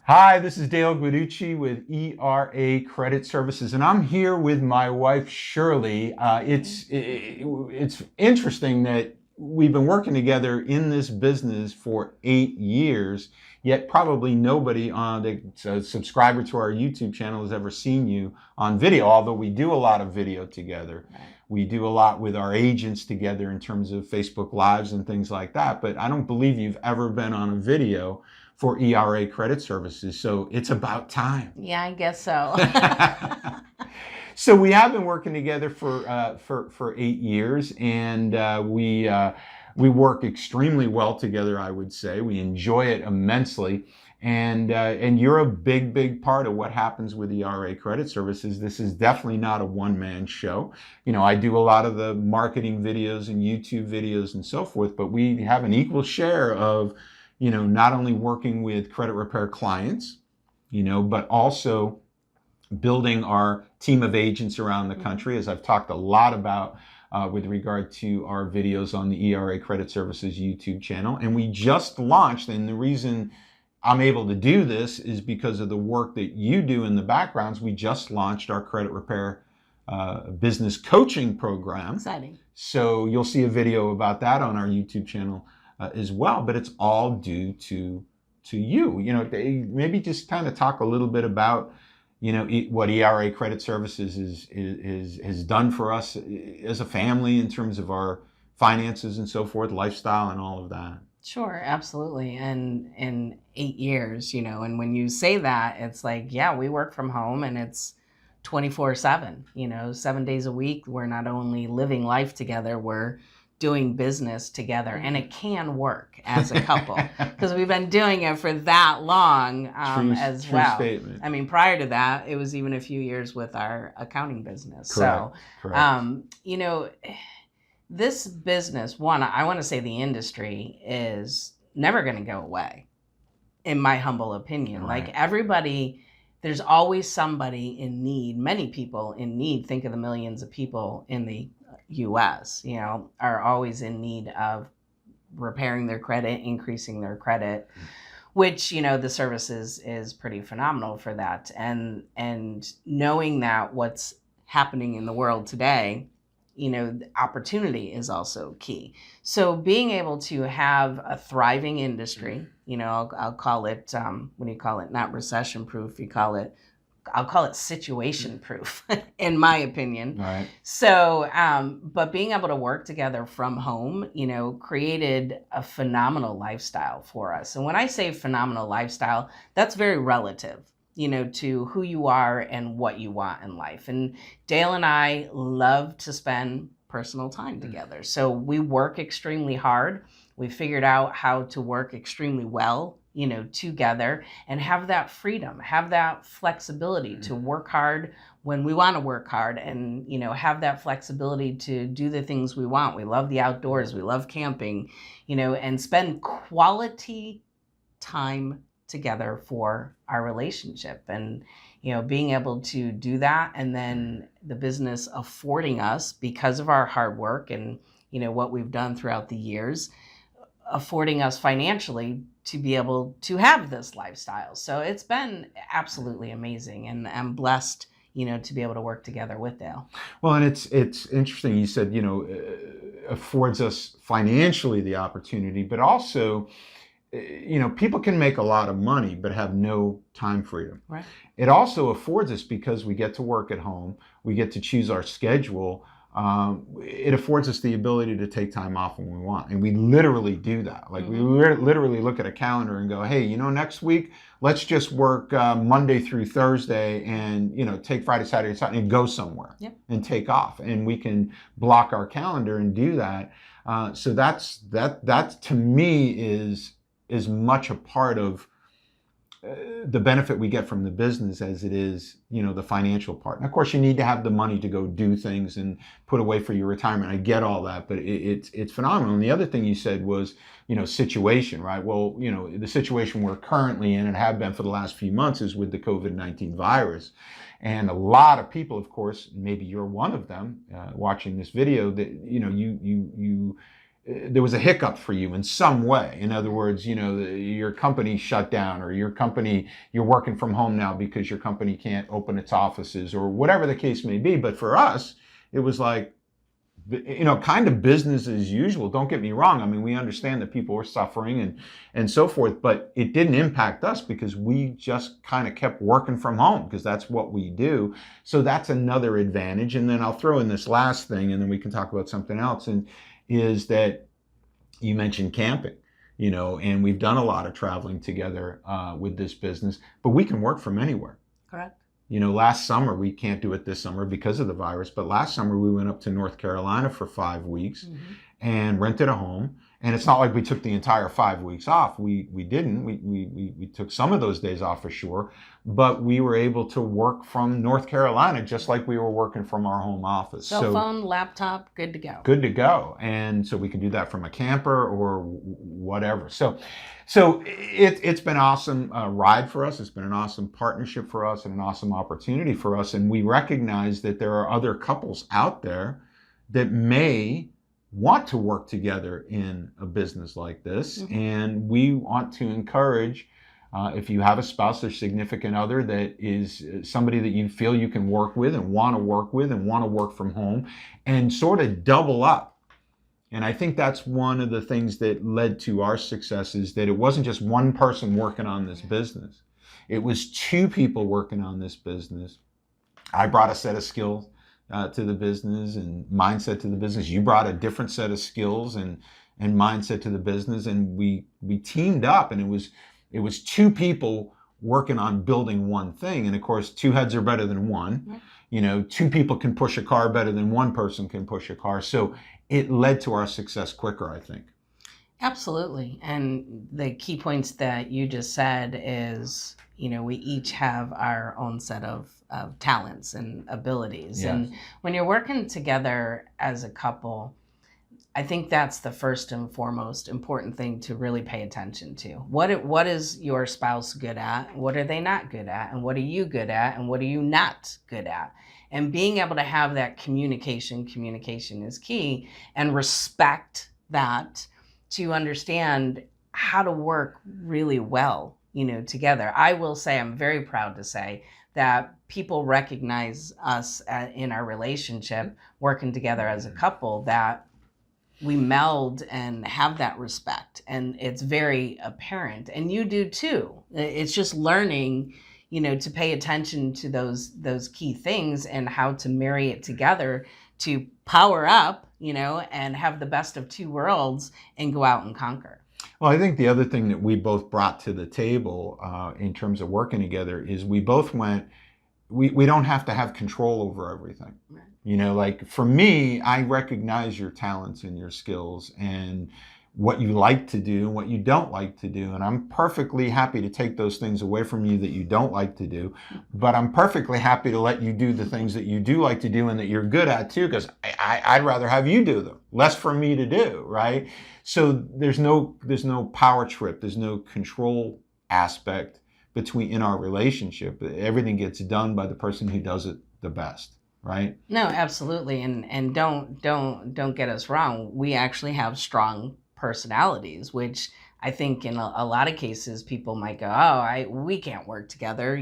Hi, this is Dale Guiducci with ERA Credit Services, and I'm here with my wife, Shirley. It's interesting that we've been working together in this business for 8 years, yet probably nobody that's a subscriber to our YouTube channel has ever seen you on video, although we do a lot of video together. We do a lot with our agents together in terms of Facebook Lives and things like that, but I don't believe you've ever been on a video for ERA Credit Services, so it's about time. Yeah, I guess so. So we have been working together for 8 years, and we work extremely well together, I would say. We enjoy it immensely, and you're a big part of what happens with ERA Credit Services. This is definitely not a one-man show. You know, I do a lot of the marketing videos and YouTube videos and so forth, but we have an equal share of, you know, not only working with credit repair clients, you know, but also building our team of agents around the country, as I've talked a lot about with regard to our videos on the ERA Credit Services YouTube channel. And we just launched, and the reason I'm able to do this is because of the work that you do in the backgrounds. We just launched our credit repair business coaching program. Exciting. So you'll see a video about that on our YouTube channel as well, but it's all due to you. You know, maybe just kind of talk a little bit about, you know, what ERA Credit Services has done for us as a family in terms of our finances and so forth, lifestyle and all of that. Sure, absolutely. And in 8 years, you know, and when you say that, it's like, yeah, we work from home and it's 24/7, you know, 7 days a week. We're not only living life together, we're doing business together, and it can work as a couple because we've been doing it for that long as true well. Statement. I mean, prior to that, it was even a few years with our accounting business. Correct. You know, this business, I want to say the industry is never going to go away, in my humble opinion. Right. Like everybody, there's always somebody in need, many people in need. Think of the millions of people in the U.S., you know, are always in need of repairing their credit, increasing their credit, which, you know, the services is pretty phenomenal for that. And knowing that what's happening in the world today, you know, opportunity is also key. So being able to have a thriving industry, you know, I'll call it, what do you call it? Not recession proof. I'll call it situation proof, in my opinion. Right. So, but being able to work together from home, you know, created a phenomenal lifestyle for us. And when I say phenomenal lifestyle, that's very relative, you know, to who you are and what you want in life. And Dale and I love to spend personal time together. So we work extremely hard. We figured out how to work extremely well, you know, together, and have that freedom, have that flexibility to work hard when we want to work hard, and, you know, have that flexibility to do the things we want. We love the outdoors, we love camping, you know, and spend quality time together for our relationship. And, you know, being able to do that, and then the business affording us, because of our hard work and, you know, what we've done throughout the years, affording us financially to be able to have this lifestyle. So it's been absolutely amazing, and I'm blessed, you know, to be able to work together with Dale. Well, and it's interesting. You said, you know, affords us financially the opportunity, but also, you know, people can make a lot of money but have no time freedom. Right. It also affords us, because we get to work at home, we get to choose our schedule. It affords us the ability to take time off when we want. And we literally do that. Like we literally look at a calendar and go, hey, you know, next week, let's just work Monday through Thursday, and, you know, take Friday, Saturday, Sunday, and go somewhere and take off. And we can block our calendar and do that. So that to me is much a part of the benefit we get from the business as it is, the financial part. And of course, you need to have the money to go do things and put away for your retirement. I get all that, but it's phenomenal. And the other thing you said was, situation, right? Well, the situation we're currently in and have been for the last few months is with the COVID-19 virus. And a lot of people, of course, maybe you're one of them, watching this video, that, there was a hiccup for you in some way. In other words, your company shut down, or you're working from home now because your company can't open its offices, or whatever the case may be. But for us, it was like, kind of business as usual. Don't get me wrong. I mean, we understand that people are suffering and so forth, but it didn't impact us because we just kind of kept working from home because that's what we do. So that's another advantage. And then I'll throw in this last thing, and then we can talk about something else. And is that you mentioned camping, and we've done a lot of traveling together with this business, but we can work from anywhere. Correct. Last summer, we can't do it this summer because of the virus, but last summer we went up to North Carolina for 5 weeks and rented a home. And it's not like we took the entire 5 weeks off. We didn't. We took some of those days off for sure, but we were able to work from North Carolina just like we were working from our home office. Cell phone, laptop, good to go. Good to go. And so we can do that from a camper or whatever. So it's been an awesome ride for us. It's been an awesome partnership for us and an awesome opportunity for us. And we recognize that there are other couples out there that may want to work together in a business like this. And we want to encourage, if you have a spouse or significant other that is somebody that you feel you can work with and want to work from home and sort of double up. And I think that's one of the things that led to our success, is that it wasn't just one person working on this business. It was two people working on this business. I brought a set of skills to the business and mindset to the business. You brought a different set of skills and mindset to the business, and we teamed up, and it was two people working on building one thing. And of course, two heads are better than one. Two people can push a car better than one person can push a car. So it led to our success quicker, I think. Absolutely. And the key points that you just said is, we each have our own set of talents and abilities. Yes. And when you're working together as a couple, I think that's the first and foremost important thing to really pay attention to. What is your spouse good at? What are they not good at? And what are you good at? And what are you not good at? And being able to have that communication is key, and respect that, to understand how to work really well, together. I will say, I'm very proud to say that people recognize us in our relationship, working together as a couple, that we meld and have that respect. And it's very apparent. And you do too. It's just learning, to pay attention to those key things and how to marry it together to power up, and have the best of two worlds and go out and conquer. Well, I think the other thing that we both brought to the table in terms of working together is we both went, we don't have to have control over everything. Right. Like for me, I recognize your talents and your skills and what you like to do and what you don't like to do. And I'm perfectly happy to take those things away from you that you don't like to do. But I'm perfectly happy to let you do the things that you do like to do and that you're good at too, because I'd rather have you do them. Less for me to do, right? So there's no power trip. There's no control aspect in our relationship. Everything gets done by the person who does it the best. Right? No, absolutely. And don't get us wrong. We actually have strong personalities, which I think in a lot of cases people might go, we can't work together,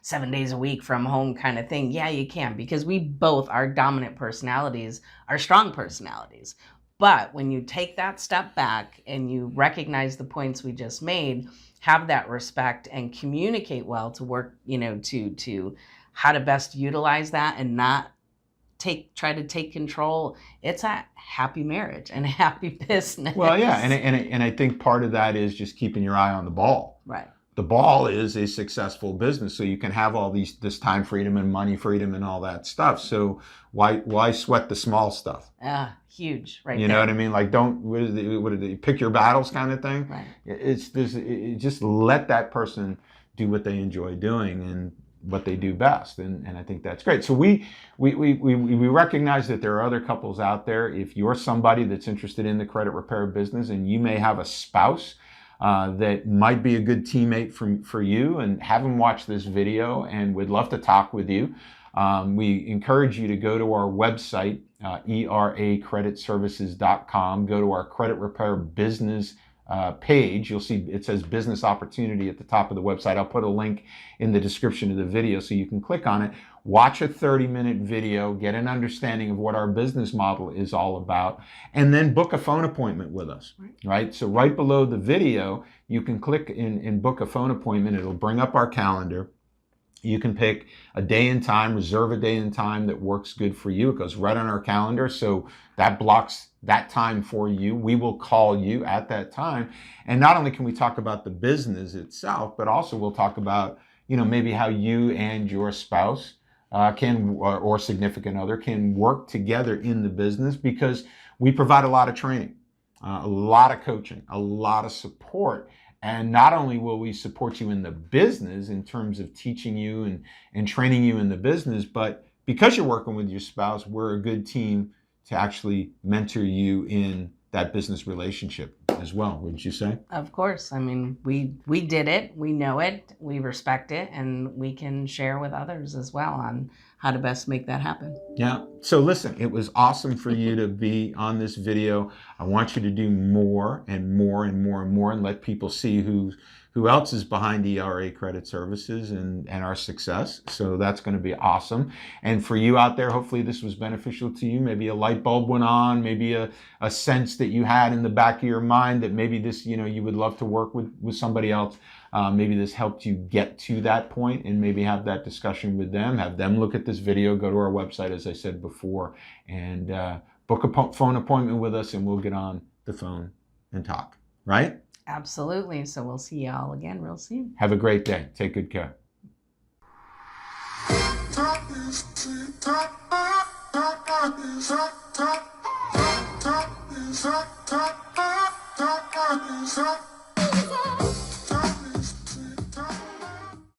7 days a week from home kind of thing. Yeah, you can, because we both, our dominant personalities are strong personalities. But when you take that step back and you recognize the points we just made, have that respect and communicate well to work, to how to best utilize that and not try to take control, it's a happy marriage and a happy business. Well, yeah, and I think part of that is just keeping your eye on the ball. Right. The ball is a successful business, so you can have all this time freedom and money freedom and all that stuff. So why sweat the small stuff? Huge, right? You know what I mean? Like, what is it, pick your battles kind of thing. Right. Just let that person do what they enjoy doing and what they do best. And I think that's great. So we recognize that there are other couples out there. If you're somebody that's interested in the credit repair business and you may have a spouse that might be a good teammate for you, and have them watch this video, and we'd love to talk with you. We encourage you to go to our website, eracreditservices.com, go to our credit repair business page. You'll see it says business opportunity at the top of the website. I'll put a link in the description of the video so you can click on it, watch a 30-minute video, get an understanding of what our business model is all about, and then book a phone appointment with us, right? So right below the video, you can click and book a phone appointment. It'll bring up our calendar. You can pick a day and time, reserve a day and time that works good for you. It goes right on our calendar, so that blocks that time for you. We will call you at that time. And not only can we talk about the business itself, but also we'll talk about, maybe how you and your spouse or significant other can work together in the business, because we provide a lot of training, a lot of coaching, a lot of support. And not only will we support you in the business in terms of teaching you and training you in the business, but because you're working with your spouse, we're a good team to actually mentor you in that business relationship as well, wouldn't you say? Of course. I mean, we did it, we know it, we respect it, and we can share with others as well on how to best make that happen. Yeah. So listen, it was awesome for you to be on this video. I want you to do more and more and more and more, and let people see who else is behind ERA Credit Services and our success. So that's going to be awesome. And for you out there, hopefully this was beneficial to you. Maybe a light bulb went on, maybe a sense that you had in the back of your mind that maybe this, you would love to work with somebody else. Maybe this helped you get to that point, and maybe have that discussion with them, have them look at this video, go to our website, as I said before, and book a phone appointment with us, and we'll get on the phone and talk, right? Absolutely. So we'll see y'all again real soon. Have a great day. Take good care.